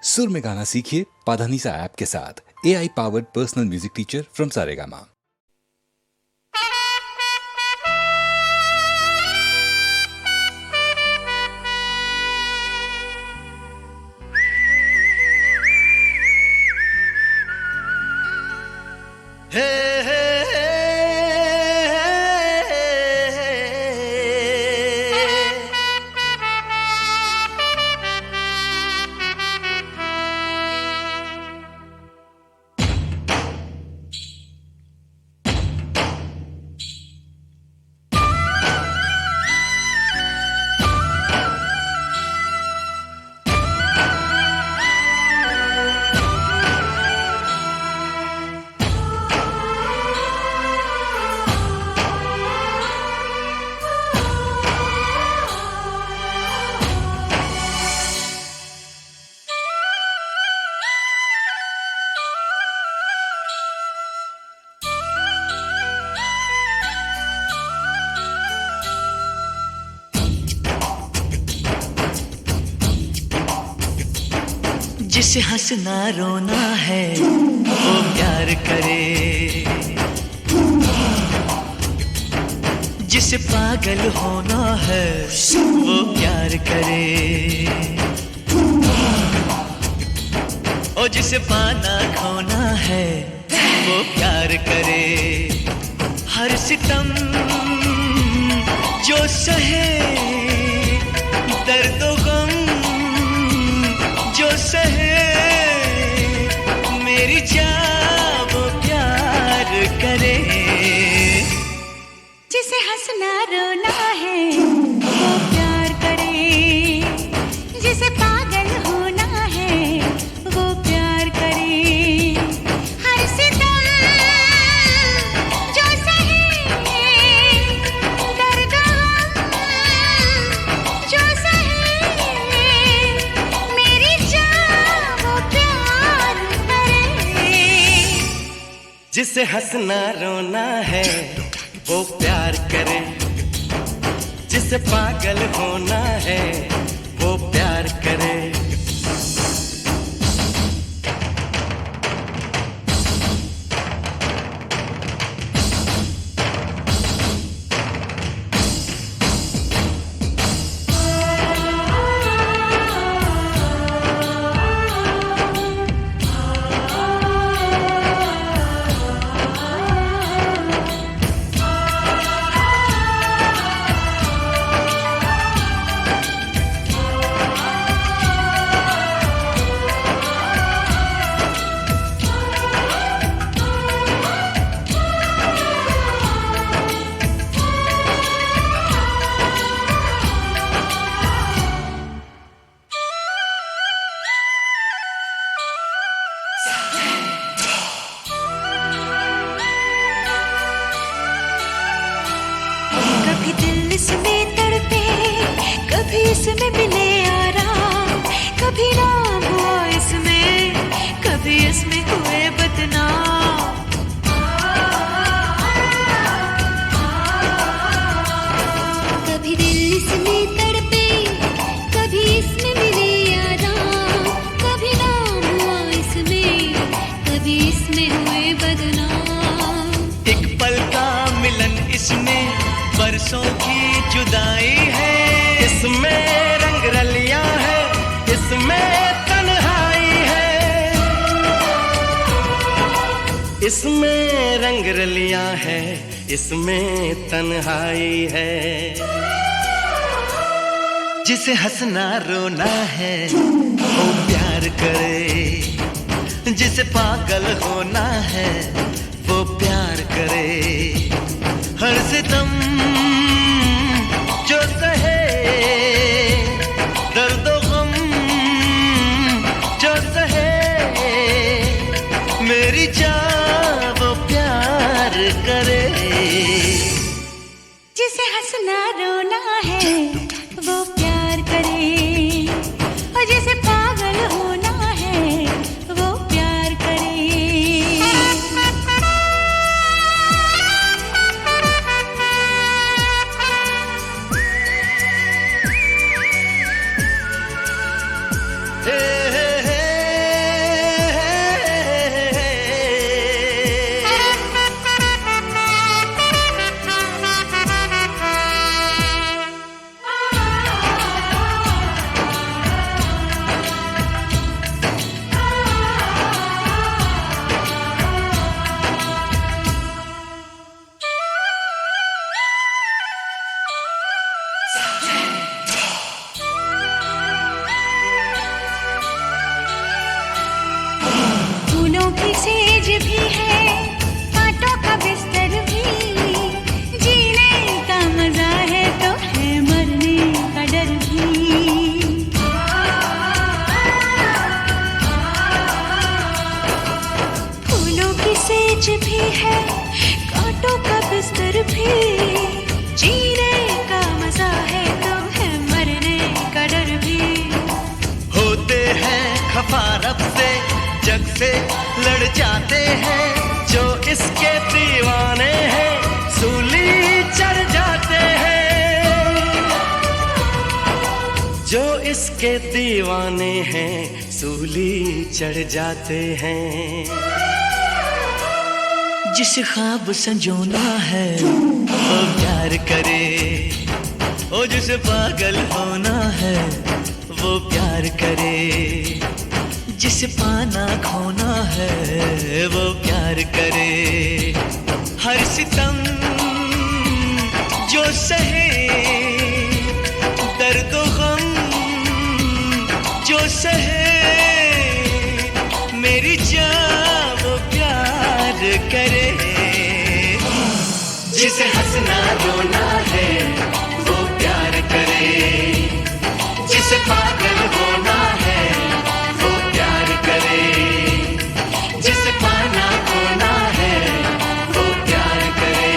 सुर में गाना सीखिए पाधानीसा ऐप के साथ। AI powered personal music teacher from Saregama. जिसे हंसना रोना है वो प्यार करे, जिसे पागल होना है वो प्यार करे, और जिसे पाना खोना है वो प्यार करे। हर सितम जो सहे, दर्द गम जो सहे, मेरी जान वो प्यार करे। जिसे हंसना रोना है वो प्यार करे, जिसे पागल होना है वो प्यार करे। हर सितम जो सहे, दर्द जो सहे, मेरी जान वो प्यार करे। जिसे हंसना रोना है वो प्यार करे, जिसे पागल होना है वो प्यार करे। कभी दिल इसमें तड़पे, कभी इसमें मिले आराम, कभी नाम हुआ इसमें, कभी इसमें हुए बदनाम। कभी दिल इसमें तड़पे, कभी इसमें मिले आराम, कभी नाम हुआ इसमें, कभी इसमें हुए बदनाम। एक पल का मिलन इसमें बरसों की जुदाई है, इसमें रंग रलियां है, इसमें तन्हाई है, इसमें रंग रलियां है, इसमें तन्हाई है। जिसे हंसना रोना है वो प्यार करे, जिसे पागल होना है वो प्यार करे। हर सितम जो सहे, दर्द गम जो सहे, मेरी जान वो प्यार करे। जिसे हंसना रोना है वो प्यार करे, और जिसे पागल होना है वो प्यार करे। हे हे हे सेज भी है, कांटों का बिस्तर भी, जीने का मजा है तो है मरने का डर भी। फूलों की सेज भी है, कांटों का बिस्तर भी, जीने का मजा है तो है मरने का डर भी। होते हैं खफा रब से, जग से लड़ जाते हैं, जो इसके दीवाने हैं सूली चढ़ जाते हैं। जो इसके दीवाने हैं सूली चढ़ जाते हैं। जिसे ख्वाब संजोना है वो प्यार करे, ओ जिसे पागल होना है वो प्यार करे, जिसे पाना खोना है वो प्यार करे। हर सितम जो सहे, दर्द गम जो सहे, मेरी जान वो प्यार करे। जिसे हंसना रोना है वो प्यार करे, जिसे पागल होना है वो प्यार करे, जिसे पाना खोना है वो प्यार करे।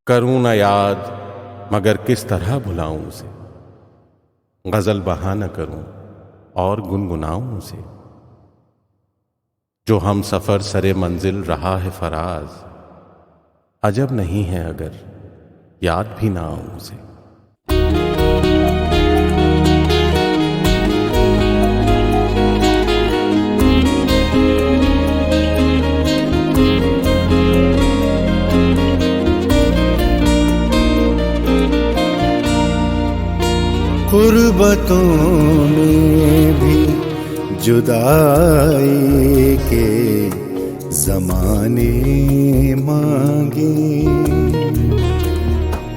करूं न याद मगर किस तरह भुलाऊं उसे, गजल बहा न करूं और गुनगुनाऊं उसे। जो हम सफर सरे मंजिल रहा है फराज, अजब नहीं है अगर याद भी ना आऊं उसे। गुर्बतों में भी जुदाई के ज़माने मांगे,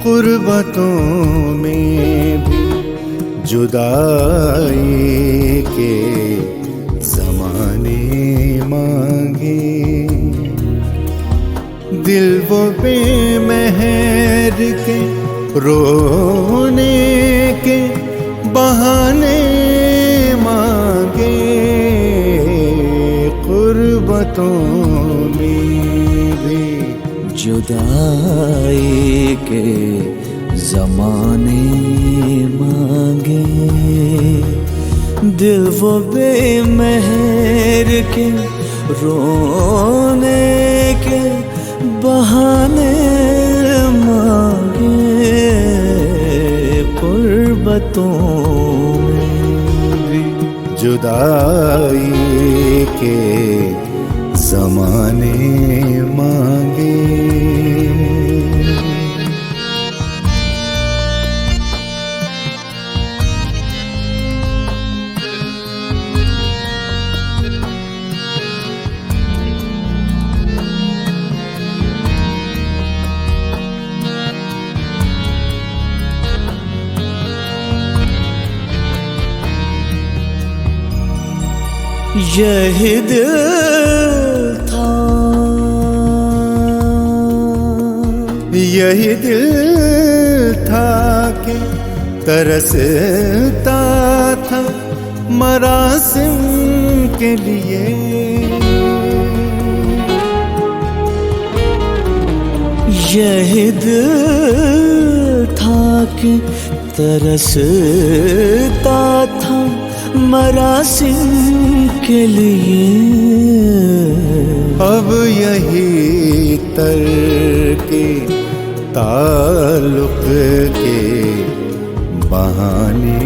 गुर्बतों में भी जुदाई के ज़माने मांगे। दिल वो बेमहर के रोने के बहाने मांगे, गुर्बतों में भी जुदाई के ज़माने मांगे। दिल वो बेमहर के रोने के बहाने मांगे, गुर्बतों में भी जुदाई के ज़माने मांगे। यही दिल था, यही दिल था कि तरसता था मरासिम के लिए। यही दिल था कि तरसता था मरासिम के लिए। अब यही तरके ताल्लुक के बहाने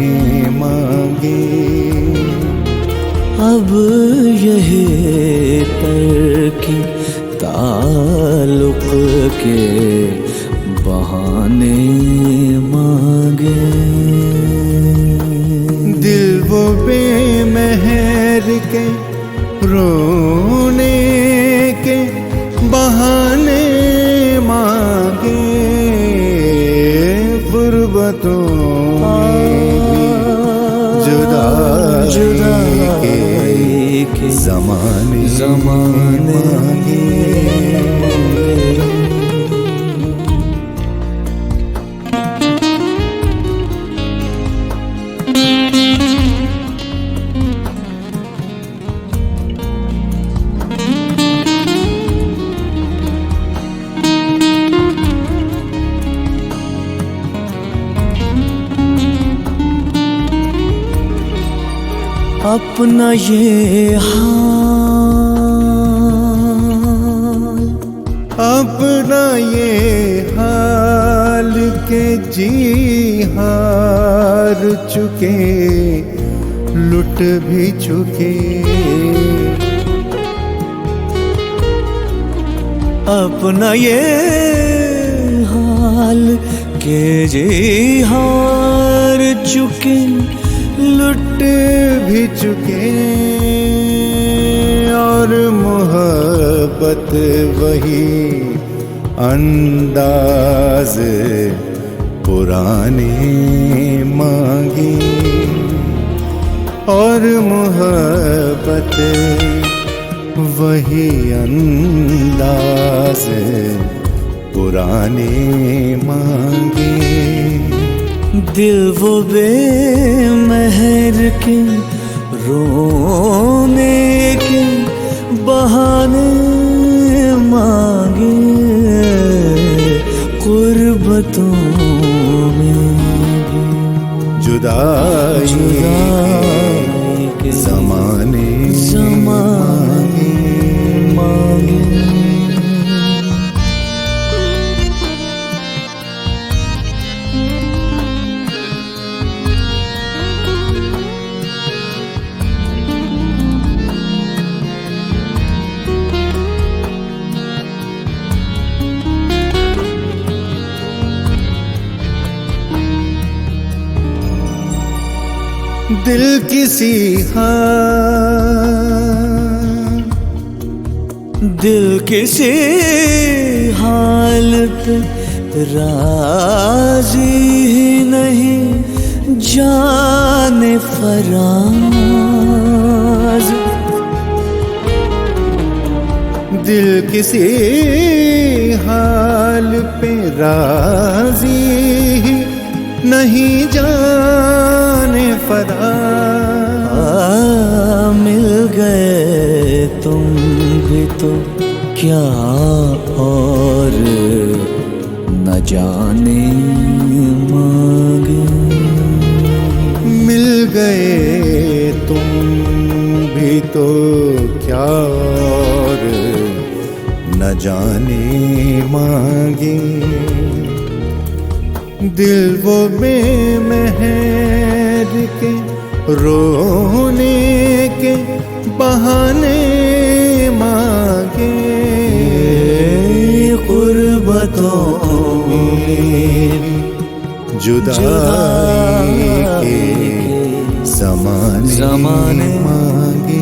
मांगे, अब यही तरकीब ताल्लुक के बहाने मांगे। दिल वो बेमहर के रोने के बहाने मांगे। गुर्बतों जुदाई के ज़माने मांगे। अपना ये हाल, अपना ये हाल के जी हार चुके, लुट भी चुके। अपना ये हाल के जी हार चुके, लुट भी चुके। और मोहब्बत वही अंदाज पुराने मांगी। और मोहब्बत वही अंदाज पुराने मांगे। दिल वो बेमहर के रोने के बहाने मांगे। गुर्बतों में जुदाई के ज़माने मांगे। दिल किसी दिल किसी हालत राजी ही नहीं, जाने फराज। दिल किसी हाल पे राजी ही नहीं, जाने फराज। मिल गए तुम भी तो क्या और न जाने मांगे। मिल गए तुम भी तो क्या और न जाने मांगे। दिल वो बेमहर के रोने के बहाने मांगे। गुर्बतों में जुदाई के ज़माने मांगे।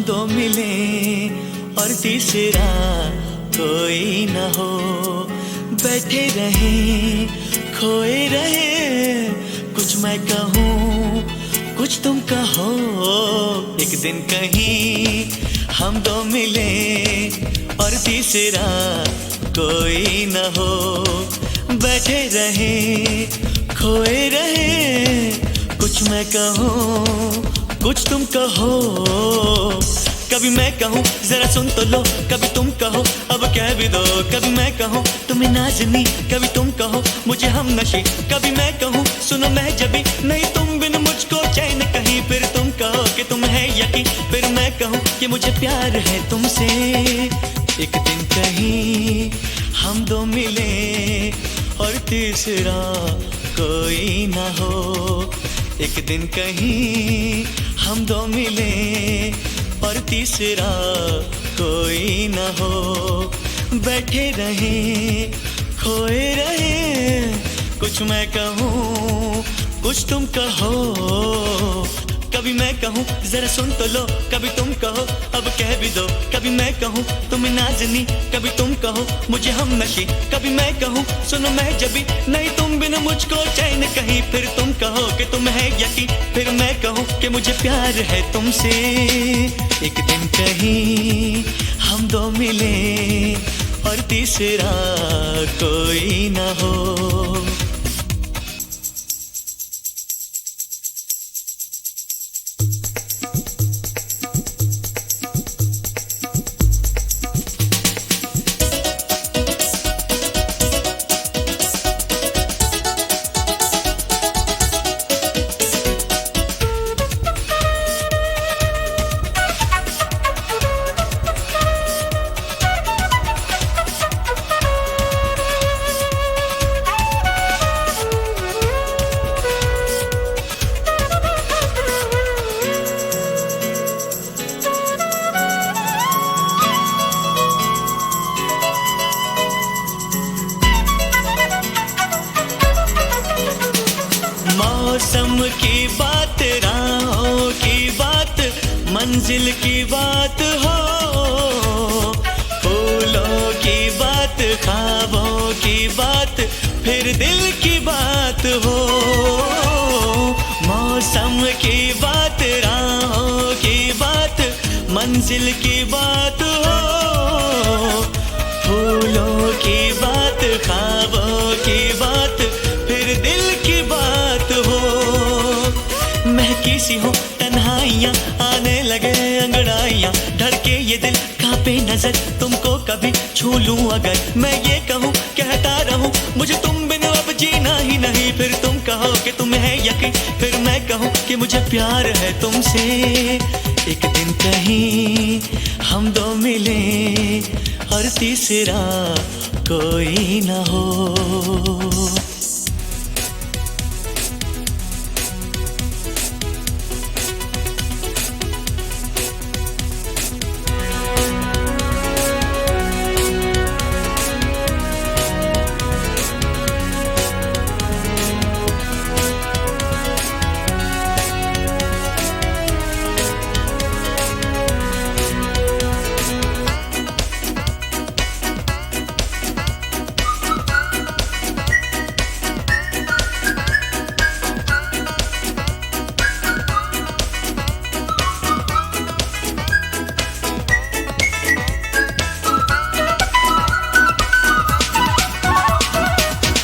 हम दो मिले और तीसरा कोई न हो, बैठे रहे खोए रहे, कुछ मैं कहूँ कुछ तुम कहो, एक दिन कहीं हम दो मिले और तीसरा कोई न हो, बैठे रहे खोए रहे, कुछ मैं कहूँ कुछ तुम कहो। कभी मैं कहूँ जरा सुन तो लो, कभी तुम कहो अब कह भी दो, कभी मैं कहूँ तुम्हें नाज़नी, कभी तुम कहो मुझे हम नशी, कभी मैं कहूँ सुनो मैं जबी, नहीं तुम बिन मुझको चैन कहीं, फिर तुम कहो कि तुम है यकीन, फिर मैं कहूँ कि मुझे प्यार है तुमसे। एक दिन कहीं हम दो मिले और तीसरा कोई ना हो, एक दिन कहीं हम दो मिले और तीसरा कोई न हो, बैठे रहे खोए रहे, कुछ मैं कहूँ कुछ तुम कहो। कभी मैं कहूँ जरा सुन तो लो, कभी तुम कहो अब कह भी दो, कभी मैं कहूँ तुम्हें नाज़नी, कभी तुम कहो मुझे हम नशी, कभी मैं कहूँ सुनो मैं जबी, नहीं तुम बिन मुझको चैन कहीं, फिर तुम कहो कि तुम है यकीन, फिर मैं कहूँ कि मुझे प्यार है तुमसे। एक दिन कहीं हम दो मिले और तीसरा कोई न हो। मौसम की बात, राहों की बात, मंजिल की बात हो, फूलों की बात, ख्वाबों की बात, फिर दिल की बात हो। मौसम की बात, राहों की बात, मंजिल की बात हो, फूलों की बात, ख्वाबों की बात, फिर दिल की बात हो। महकी सी हो तन्हाइयाँ, आने लगे अंगड़ाइयाँ, धड़के ये दिल कांपे नजर, तुमको कभी छू लूं अगर, मैं ये कहूँ कहता रहूं मुझे तुम बिन अब जीना ही नहीं, फिर तुम कहो कि तुम है यकीन, फिर मैं कहूँ कि मुझे प्यार है तुमसे। एक दिन कहीं हम दो मिले और तीसरा कोई न हो।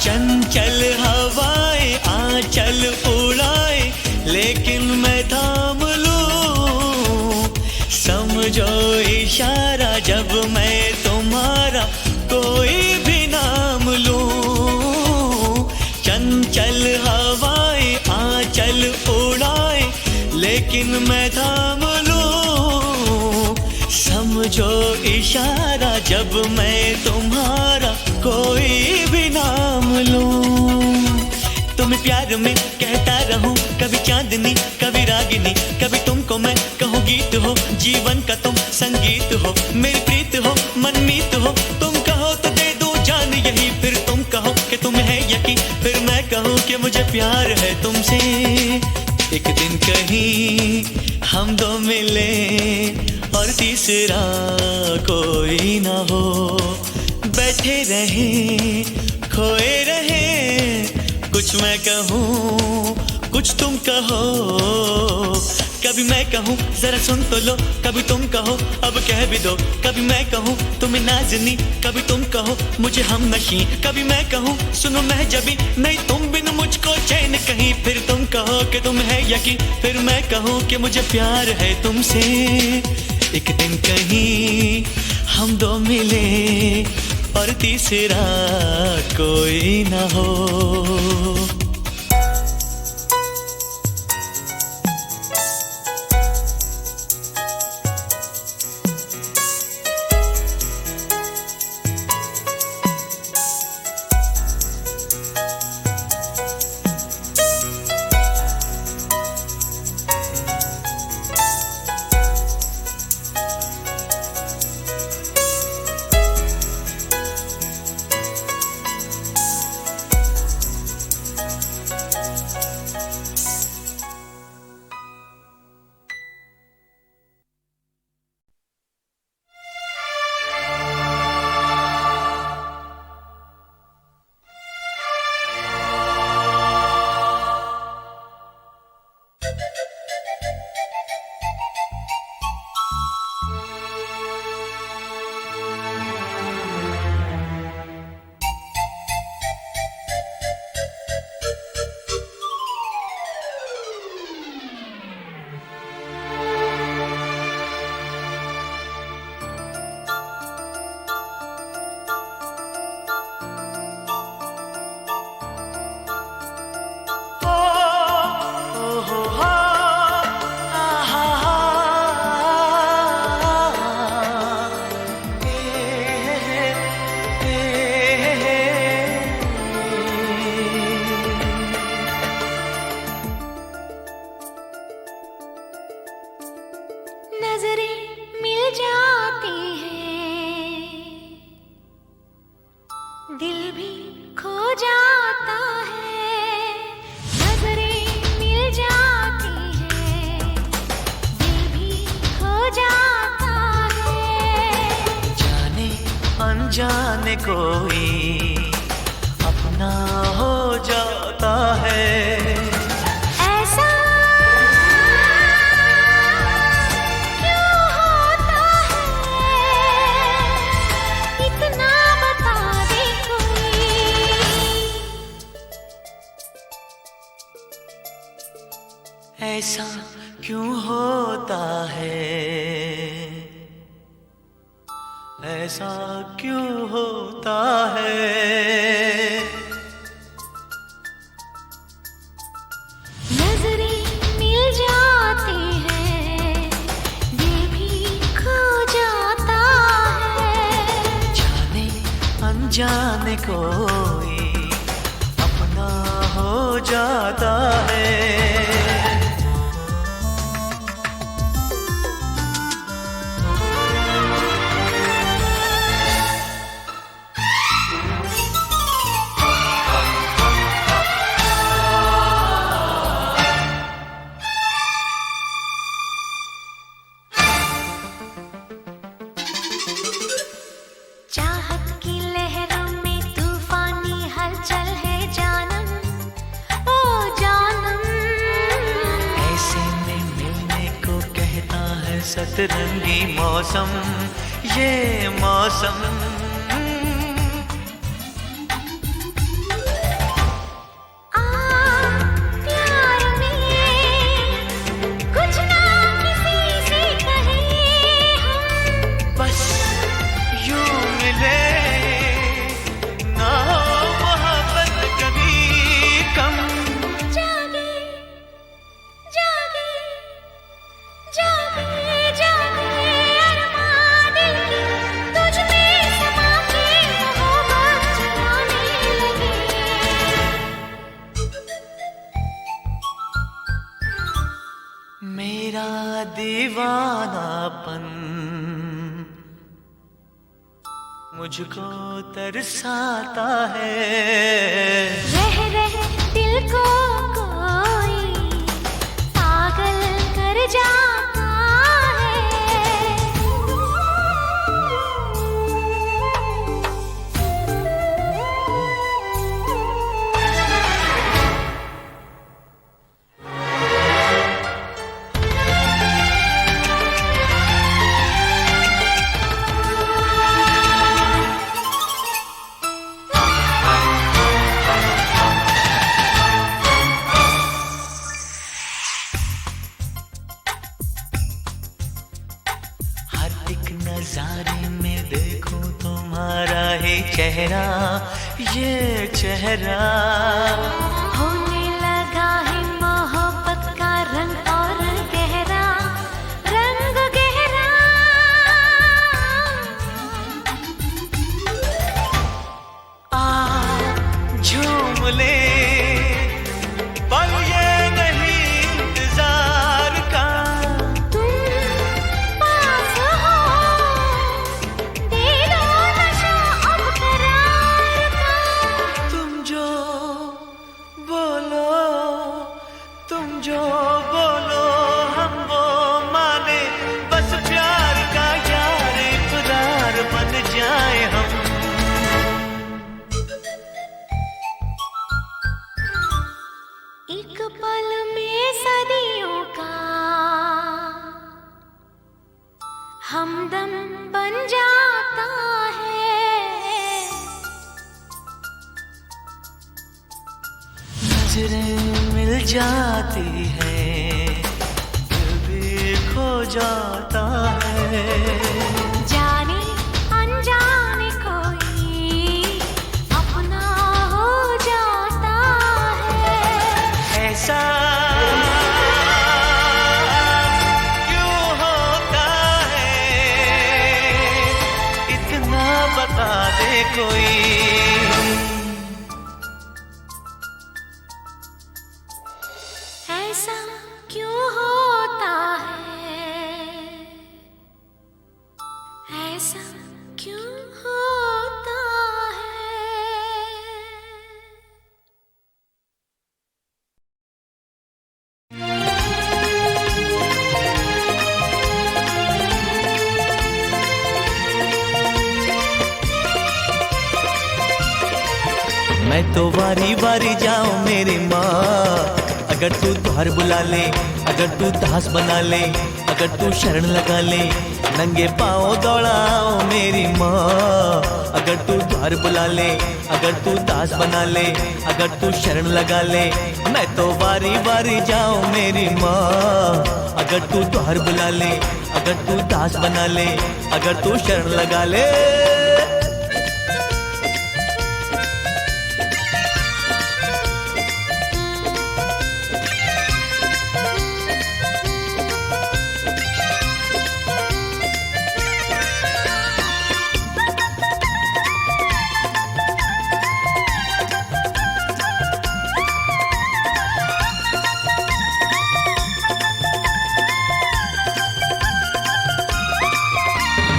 चंचल हवाएं आंचल उड़ाए, लेकिन मैं थाम लूं, समझो इशारा जब मैं तुम्हारा कोई भी नाम लूं। चंचल हवाएं आंचल उड़ाए, लेकिन मैं थाम लूं, समझो इशारा जब मैं तुम्हारा कोई भी नाम लूं। तुम्हें प्यार में कहता रहूं, कभी चांदनी कभी रागिनी, कभी तुमको मैं कहूँ गीत हो, जीवन का तुम संगीत हो, मेरी प्रीत हो मनमीत हो, तुम कहो तो दे दूं जान यही, फिर तुम कहो कि तुम है यकीन, फिर मैं कहूँ कि मुझे प्यार है तुमसे। एक दिन कहीं हम दो मिले और तीसरा कोई ना हो। बैठे रहें खोए रहें, कुछ मैं कहूँ कुछ तुम कहो। कभी मैं कहूँ जरा सुन तो लो, कभी तुम कहो अब कह भी दो। कभी मैं कहूँ तुम्हें नाज़नी, कभी तुम कहो मुझे हमनशी। कभी मैं कहूँ सुनो मैं जबी, नहीं तुम बिन मुझको चैन कहीं। फिर तुम कहो कि तुम है यकीन, फिर मैं कहूँ कि मुझे प्यार है तुमसे। एक दिन कहीं हम दो मिले और तीसरा कोई ना हो। जाने कोई अपना हो जाता है। ऐसा क्यों होता है, इतना बता दे कोई। ऐसा क्यों होता है, ऐसा क्यों होता है। नजरें मिल जाती हैं, दिल भी खो जाता है। जाने अनजाने कोई अपना हो जाता है। चाहत की लहरों में तूफानी हलचल है जानम, ओ जानम। ऐसे में मिलने को कहता है सतरंगी मौसम, ये मौसम। प्यार में कुछ ना किसी से कहे हम, बस यूं मिले ना हो मोहब्बत कभी कम। जागे जागे जागे जागे अरमां दिल की, तुझ में समा के मोहब्बत जगाने लगे। मेरा दीवानापन मुझको तरसाता है। रह रह दिल को कोई पागल कर जाता है। ये चेहरा होने लगा है मोहब्बत का रंग और गहरा, रंग गहरा। झूम ले पर ये नहीं इंतजार का, तुम पास हो, दे दो नशा अब करार का। तुम जो बोलो, तुम जो बोलो हम वो माने, बस प्यार का यार इकरार बन जाए हम। एक पल में सदियों का हमदम बन जाता है। नजरें मिल जाती हैं, दिल भी खो जाता है। जाने अनजाने कोई अपना हो जाता है। ऐसा क्यों होता है, इतना बता दे कोई। ऐसा क्यों होता है, ऐसा क्यों होता है। मैं तो वारी वारी जाऊं मेरी माँ, अगर तू द्वार बुला ले, अगर तू दास बना ले, अगर तू शरण लगा ले, नंगे पाँव दौड़ाओ मेरी माँ। अगर तू द्वार बुला ले, अगर तू दास बना ले, अगर तू शरण लगा ले, मैं तो वारी वारी जाऊं मेरी माँ। अगर तू द्वार बुला ले, अगर तू दास बना ले, अगर तू शरण लगा ले।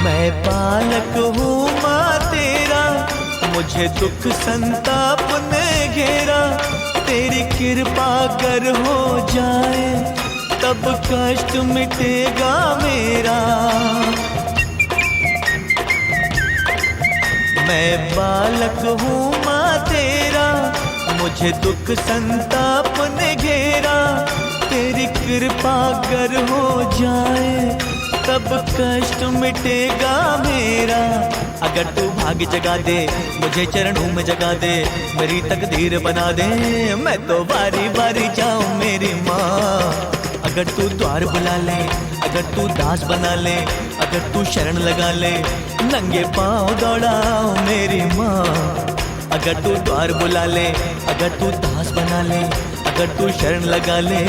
मैं बालक हूँ माँ तेरा, मुझे दुख संताप ने घेरा। तेरी कृपा कर हो जाए, तब कष्ट मिटेगा मेरा। मैं बालक हूँ माँ तेरा, मुझे दुख संताप ने घेरा। तेरी कृपा कर हो जाए, तब कष्ट मिटेगा मेरा। अगर तू भाग्य जगा दे, मुझे चरणों में जगा दे, मेरी तकदीर बना दे। मैं तो बारी बारी जाऊं मेरी माँ। अगर तू द्वार बुला ले, अगर तू दास बना ले, अगर तू शरण लगा ले, नंगे पाँव दौड़ाओ मेरी माँ। अगर तू द्वार बुला ले, अगर तू दास बना ले, अगर तू शरण लगा ले।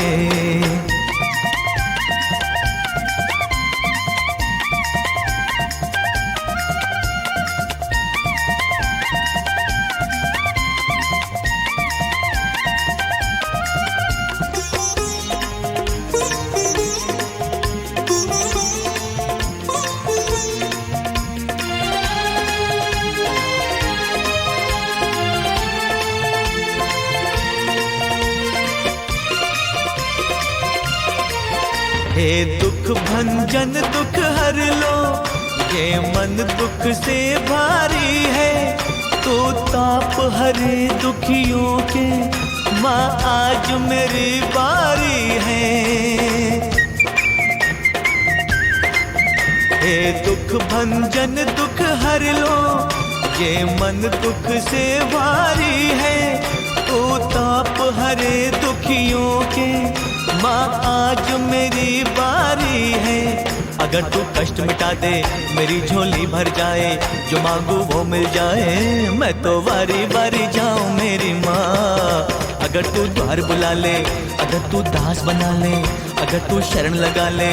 हे दुख भंजन दुख हर लो, ये मन दुख से भारी है। तो ताप हरे दुखियों के, माँ आज मेरी बारी है। हे दुख भंजन दुख हर लो, ये मन दुख से भारी है। तो ताप हरे दुखियों के, माँ आज मेरी बारी है। अगर तू कष्ट मिटा दे मेरी झोली भर जाए, जो मांगू वो मिल जाए, मैं तो वारी वारी जाऊं मेरी माँ। अगर तू द्वार बुला ले, अगर तू दास बना ले, अगर तू शरण लगा ले,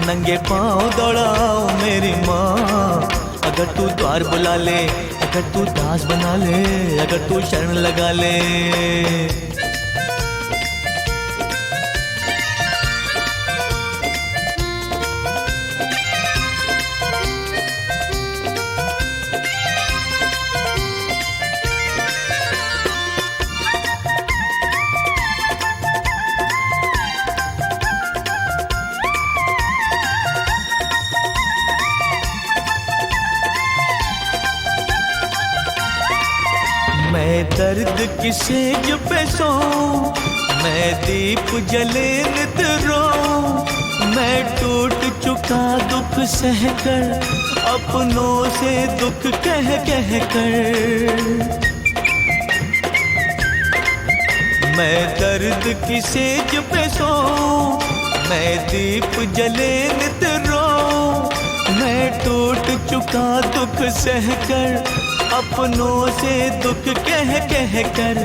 नंगे पाँव दौड़ाओ मेरी माँ। अगर तू द्वार बुला ले, अगर तू दास बना ले, अगर तू शरण लगा ले। मैं दर्द की सेज पे सोऊं, मैं दीप जले नित रोऊं, मैं टूट चुका दुख सहकर, अपनों से दुख कह कह कर। मैं दर्द की सेज पे सोऊं, मैं दीप जले नित रोऊं, मैं टूट चुका दुख सहकर, अपनों से दुख कह कह कर।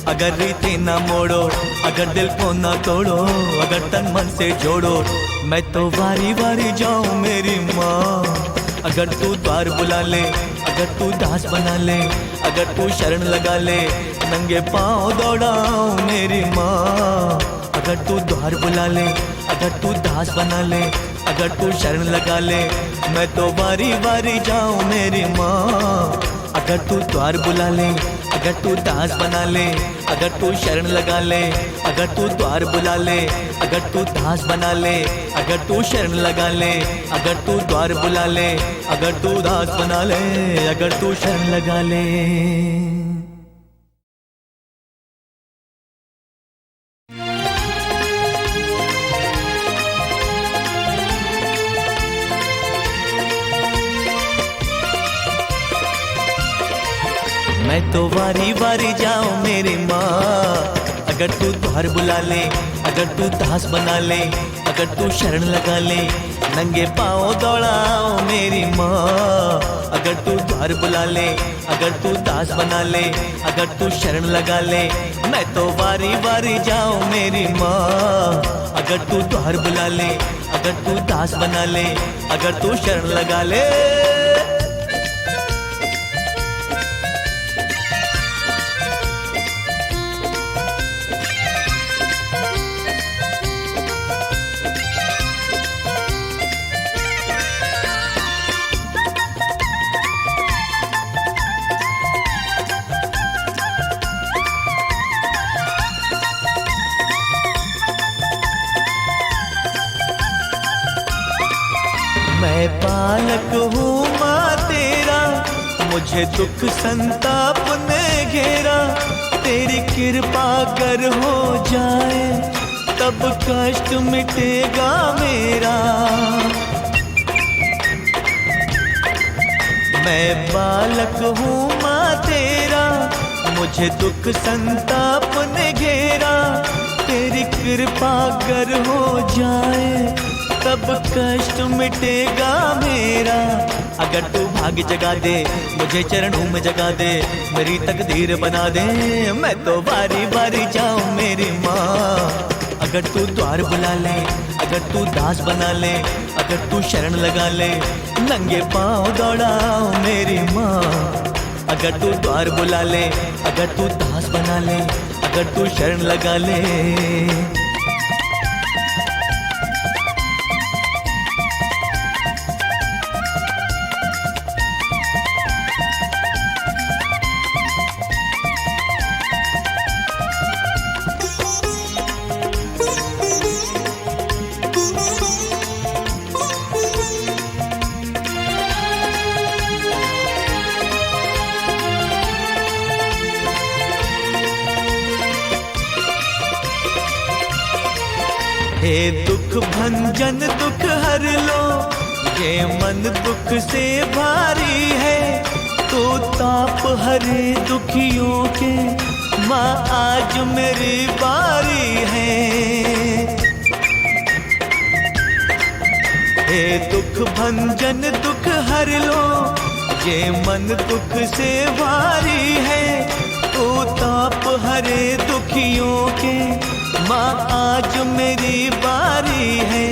अगर रीति ना मोड़ो, अगर दिल को ना तोड़ो, अगर तन मन से जोड़ो, मैं तो वारी वारी जाऊं मेरी माँ। अगर तू द्वार बुला ले, अगर तू दास बना ले, अगर तू शरण लगा ले, नंगे पाँव दौड़ाओ मेरी माँ। अगर तू द्वार बुला ले, अगर तू दास बना ले, अगर तू शरण लगा ले, मैं तो वारी वारी जाऊं मेरी माँ। अगर तू द्वार बुला ले, अगर तू दास बना ले, अगर तू शरण लगा ले, अगर तू द्वार बुला ले, अगर तू दास बना ले, अगर तू शरण लगा ले, अगर तू द्वार बुला ले, अगर तू दास बना ले, अगर तू शरण लगा ले। मैं तो वारी वारी जाऊं मेरी माँ। अगर तू द्वार बुला ले, अगर तू दास बना ले, अगर तू शरण लगा ले, नंगे पाँव दौड़ाओ मेरी माँ। अगर तू द्वार बुला ले, अगर तू दास बना ले, अगर तू शरण लगा ले, मैं तो वारी वारी जाऊं मेरी माँ। अगर तू द्वार बुला ले, अगर तू दास बना ले, अगर तू शरण लगा ले। मैं बालक हूँ माँ तेरा, मुझे दुख संताप ने घेरा, तेरी कृपा कर हो जाए तब कष्ट मिटेगा मेरा। मैं बालक हूँ माँ तेरा, मुझे दुख संताप ने घेरा, तेरी कृपा कर हो जाए तब कष्ट मिटेगा मेरा। अगर तू भाग्य जगा दे, मुझे चरणों में जगा दे, मेरी तकदीर बना दे, मैं तो बारी बारी जाऊं मेरी माँ। अगर तू द्वार बुला ले, अगर तू दास बना ले, अगर तू शरण लगा ले, नंगे पाँव दौड़ाओ मेरी माँ। अगर तू द्वार बुला ले, अगर तू दास बना ले, अगर तू शरण लगा ले। हे दुख भंजन दुख हर लो, ये मन दुख से भारी है, तो ताप हरे दुखियों के, माँ आज मेरी बारी है। हे दुख दुख भंजन दुख हर लो, ये मन दुख से भारी है। तू ताप हरे दुखियों के, माँ आज मेरी बारी है।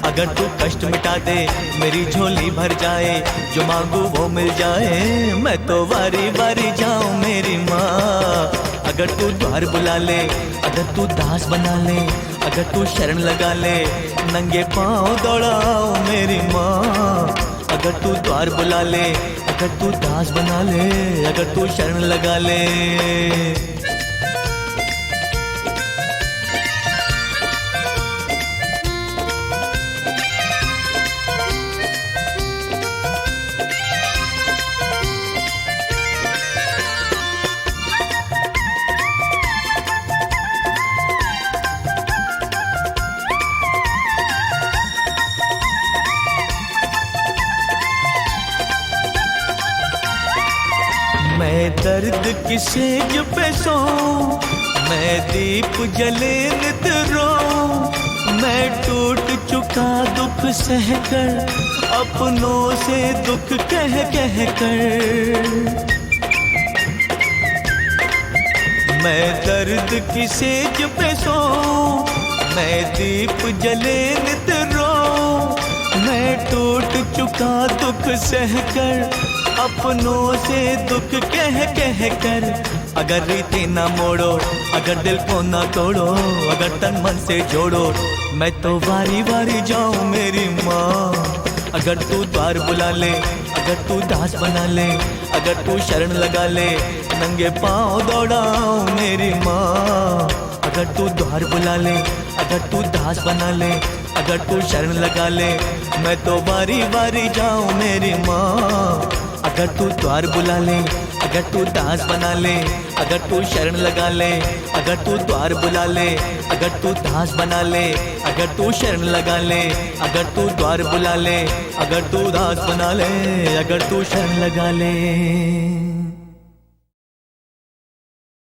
अगर तू कष्ट मिटा दे मेरी झोली भर जाए, जो मांगू वो मिल जाए, मैं तो वारी वारी जाऊं मेरी माँ। अगर तू द्वार बुला ले, अगर तू दास बना ले, अगर तू शरण लगा ले, नंगे पाँव दौड़ाओ मेरी माँ। अगर तू द्वार बुला ले, अगर तू दास बना ले, अगर तू शरण लगा ले। मैं दर्द की सेज पे सोऊं, मैं दीप जले नित रोऊं। मैं टूट चुका दुख सहकर, अपनों से दुख कह कह कर। मैं दर्द की सेज पे सोऊं, मैं दीप जले नित रोऊं। मैं टूट चुका दुख सहकर, अपनों से दुख कह कह कर। अगर रीति ना मोड़ो, अगर दिल को ना तोड़ो, अगर तन मन से जोड़ो, मैं तो वारी वारी जाऊं मेरी माँ। अगर तू द्वार बुला ले, अगर तू दास बना ले, अगर तू शरण लगा ले, नंगे पाँव दौड़ाऊं मेरी माँ। अगर तू द्वार बुला ले, अगर तू दास बना ले, अगर तू शरण लगा ले, मैं तो वारी वारी जाऊं मेरी माँ। अगर तू द्वार बुला ले, अगर तू दास बना ले, अगर तू शरण लगा ले, अगर तू द्वार बुला ले, अगर तू दास बना ले, अगर तू शरण लगा ले, अगर तू द्वार बुला ले, अगर तू दास बना ले, अगर तू शरण लगा ले।